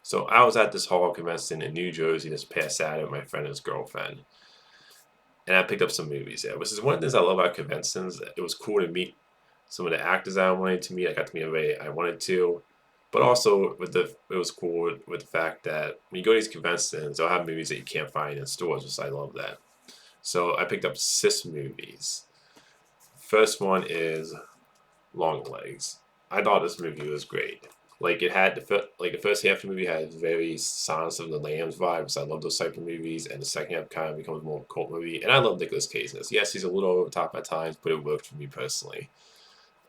So I was at this horror convention in New Jersey this past Saturday with my friend and his girlfriend, and I picked up some movies there. Which is one of the things I love about conventions. It was cool to meet some of the actors I wanted to meet. I got to meet everybody I wanted to, but also it was cool with the fact that when you go to these conventions, they'll have movies that you can't find in stores. Which I love that. So I picked up 6 movies. First one is Long Legs. I thought this movie was great. Like it had the first half of the movie had very Silence of the Lambs vibes. I love those type of movies, and the second half kind of becomes more of a cult movie. And I love Nicolas Cage in this. Yes, he's a little over the top at times, but it worked for me personally.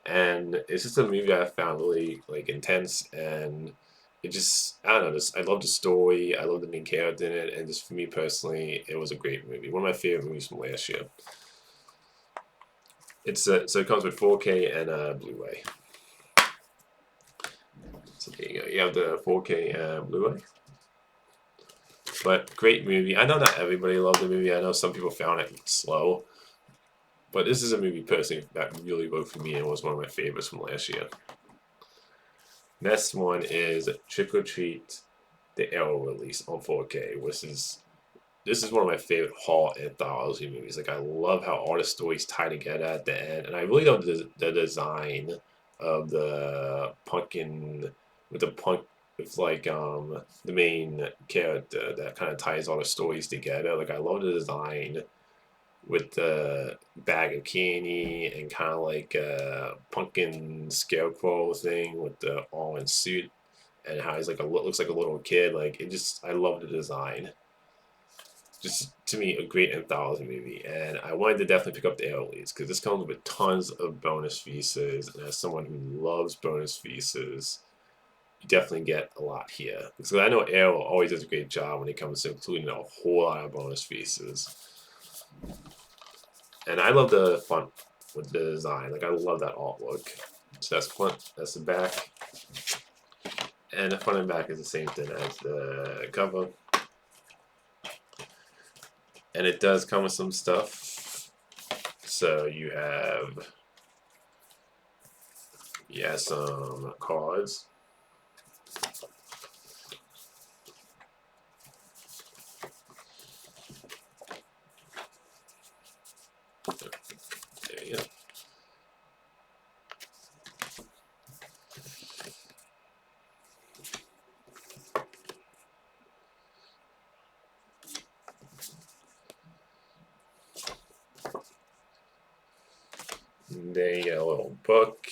And it's just a movie I found really like intense, and it just I don't know. Just I love the story. I love the main character in it, and just for me personally, it was a great movie. One of my favorite movies from last year. It's so it comes with 4K and Blu-ray. So there you go. You have the 4K Blu-ray. But great movie. I know not everybody loved the movie. I know some people found it slow. But this is a movie personally that really worked for me and was one of my favorites from last year. Next one is Trick or Treat, the Arrow release on 4K, which is this is one of my favorite horror anthology movies. Like I love how all the stories tie together at the end, and I really love the design of the pumpkin with the punk with like the main character that kind of ties all the stories together. Like I love the design with the bag of candy and kind of like a pumpkin scarecrow thing with the all in suit and how he's like a looks like a little kid. Like it just I love the design. Just to me a great anthology movie, and I wanted to definitely pick up the Arrow leads because this comes with tons of bonus features, and as someone who loves bonus features, you definitely get a lot here because I know Arrow always does a great job when it comes to including a whole lot of bonus features, and I love the font with the design. Like I love that artwork. So that's front, that's the back, and the front and back is the same thing as the cover. And it does come with some stuff. So you have some cards. There you go. There you get a little book.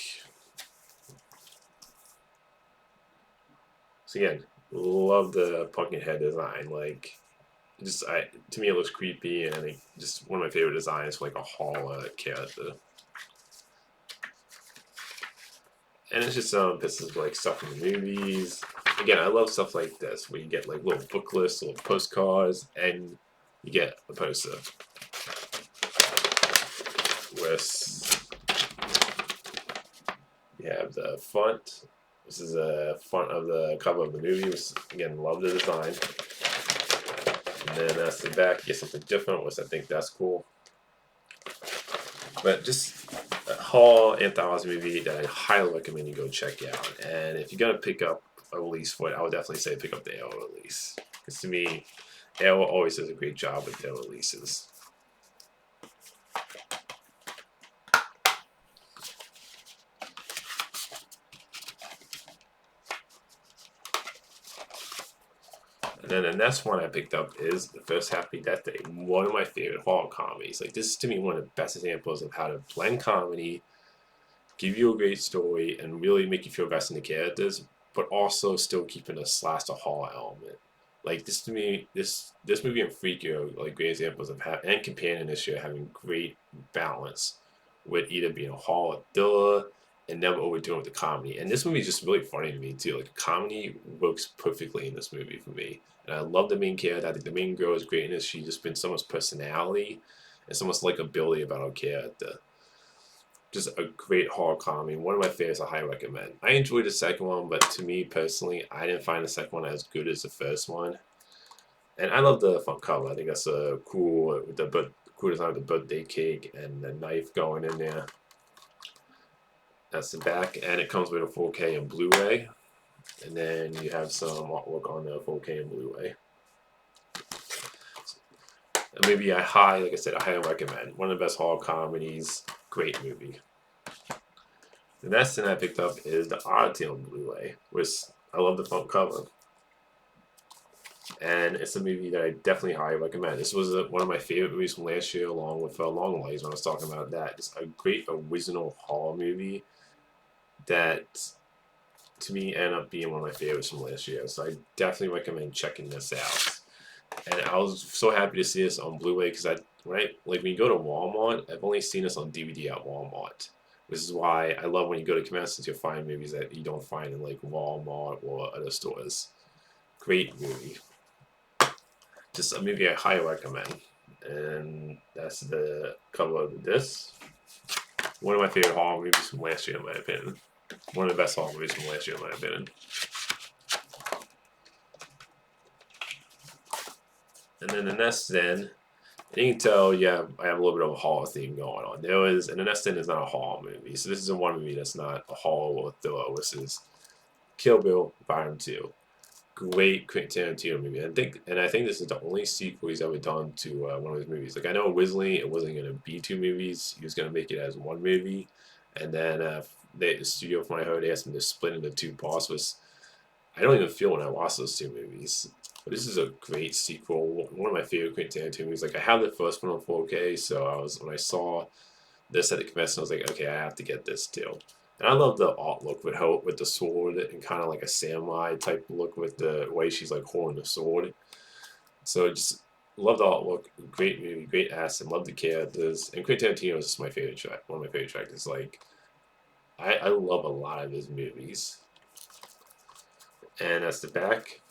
So again, love the pumpkin head design. Like just I to me it looks creepy, and I think just one of my favorite designs for like a horror character. And it's just pieces of like stuff from the movies. Again, I love stuff like this where you get like little booklets, little postcards, and you get a poster with you have the font. This is a font of the cover of the movie. Which, again, love the design. And then that's the back. You get something different, which I think that's cool. But just a whole anthology movie that I highly recommend you go check out. And if you're gonna pick up a release for it, I would definitely say pick up the Arrow release. Because to me, Arrow always does a great job with their releases. And then the next one I picked up is The First Happy Death Day, one of my favorite horror comedies. Like this is to me one of the best examples of how to blend comedy, give you a great story, and really make you feel invested in the characters, but also still keeping a slasher horror element. Like this to me, this movie and Freak are like great examples of and Companion this year having great balance with either being a horror thriller and never overdoing with the comedy. And this movie is just really funny to me too. Like comedy works perfectly in this movie for me. And I love the main character. I think the main girl is great in this. She just brings so much personality and so much likability about her character. Just a great horror comedy. One of my favorites I highly recommend. I enjoyed the second one, but to me personally, I didn't find the second one as good as the first one. And I love the front cover. I think that's a cool with the cool design of the birthday cake and the knife going in there. That's the back, and it comes with a 4K and Blu-ray. And then you have some artwork on the 4K and Blu-ray. Maybe like I said, I highly recommend. One of the best horror comedies. Great movie. The next thing I picked up is The Oddity on Blu-ray, which I love the front cover. And it's a movie that I definitely highly recommend. This was one of my favorite movies from last year, along with Long Legs when I was talking about that. It's a great original horror movie that, to me, ended up being one of my favorites from last year. So I definitely recommend checking this out. And I was so happy to see this on Blu-ray because when you go to Walmart, I've only seen this on DVD at Walmart. This is why I love when you go to conventions, you'll find movies that you don't find in like Walmart or other stores. Great movie. Just a movie I highly recommend. And that's the cover of this. One of my favorite horror movies from last year, in my opinion. One of the best horror movies from last year, in my opinion. And then the next then, and you can tell, yeah, I have a little bit of a horror theme going on. And the next then is not a horror movie. So this is one movie that's not a horror or thriller. This is Kill Bill Volume 2. Great Quentin Tarantino movie. I think this is the only sequel he's ever done to one of his movies. Like I know originally it wasn't going to be two movies. He was going to make it as one movie, and then the studio, from what I heard, they asked him to split into two parts. I don't even feel when I watch those two movies. But this is a great sequel. One of my favorite Quentin Tarantino movies. Like I have the first one on 4K, so when I saw this at the convention, I was like, okay, I have to get this too. And I love the art look with the sword and kind of like a samurai type look with the way she's like holding the sword. So just love the artwork. Great movie, great ass, and love the characters. And Quentin Tarantino is just my favorite track. One of my favorite tracks. Like I love a lot of his movies. And that's the back.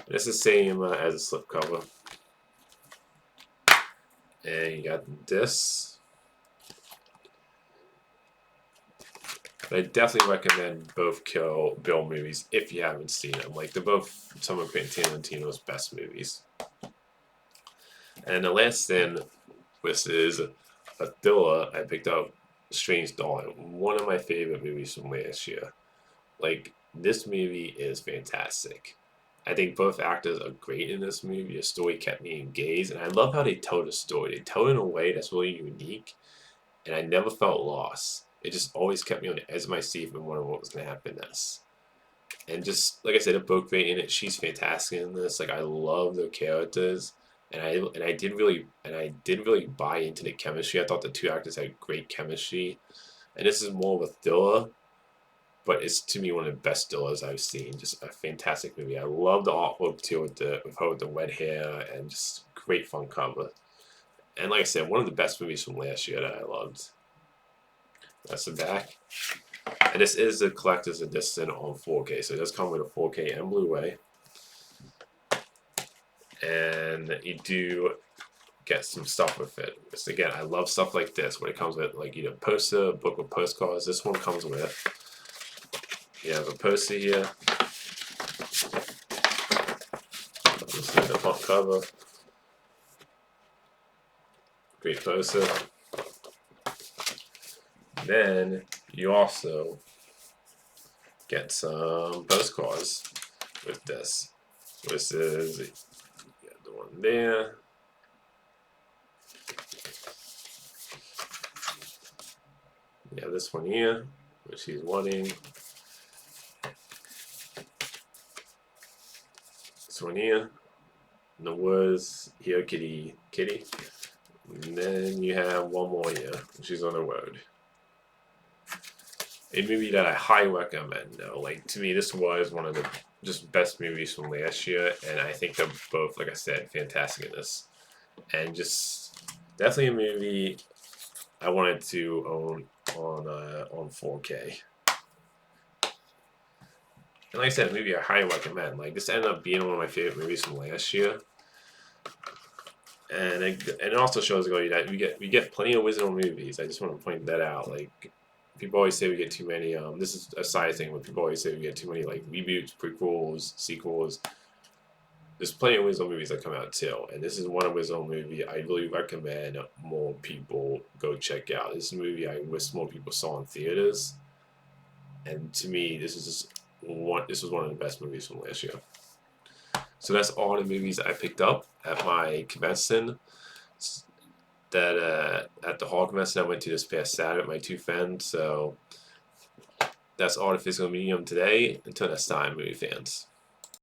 It's the same as a slipcover. And you got this. I definitely recommend both Kill Bill movies if you haven't seen them. Like they're both some of Quentin Tarantino's best movies. And the last thing, which is a thriller, I picked up Strange Dawn, one of my favorite movies from last year. Like this movie is fantastic. I think both actors are great in this movie. The story kept me engaged, and I love how they tell the story. They tell it in a way that's really unique, and I never felt lost. It just always kept me on the edge of my seat and wondering what was going to happen next. And just like I said, they're both great in it. She's fantastic in this. Like I love the characters, and I didn't really buy into the chemistry. I thought the two actors had great chemistry, and this is more of a thriller, but it's to me one of the best thrillers I've seen. Just a fantastic movie. I love the artwork too with her with the red hair and just great fun cover. And like I said, one of the best movies from last year that I loved. That's the back. And this is the collector's edition on 4K. So it does come with a 4K and Blu-ray. And you do get some stuff with it. Just again, I love stuff like this where it comes with like either poster, book, or postcards. This one comes with. You have a poster here. This is the front cover. Great poster. Then you also get some postcards with this. This is the one there. You have this one here, which he's wanting. This one here. In the woods, here, kitty. And then you have one more here, which is on the road. A movie that I highly recommend though. Like to me, this was one of the just best movies from last year, and I think they're both, like I said, fantastic in this. And just definitely a movie I wanted to own on 4K. And like I said, a movie I highly recommend. Like this ended up being one of my favorite movies from last year. And it also shows that we get plenty of original movies. I just want to point that out. Like people always say we get too many. This is a side thing, but people always say we get too many like reboots, prequels, sequels. There's plenty of original movies that come out too, and this is one original movie I really recommend more people go check out. This is a movie I wish more people saw in theaters, and to me, this is just this was one of the best movies from last year. So that's all the movies I picked up at my convention. That at the Hall convention I went to this past Saturday with my two friends. So that's all the physical medium today. Until next time, movie fans.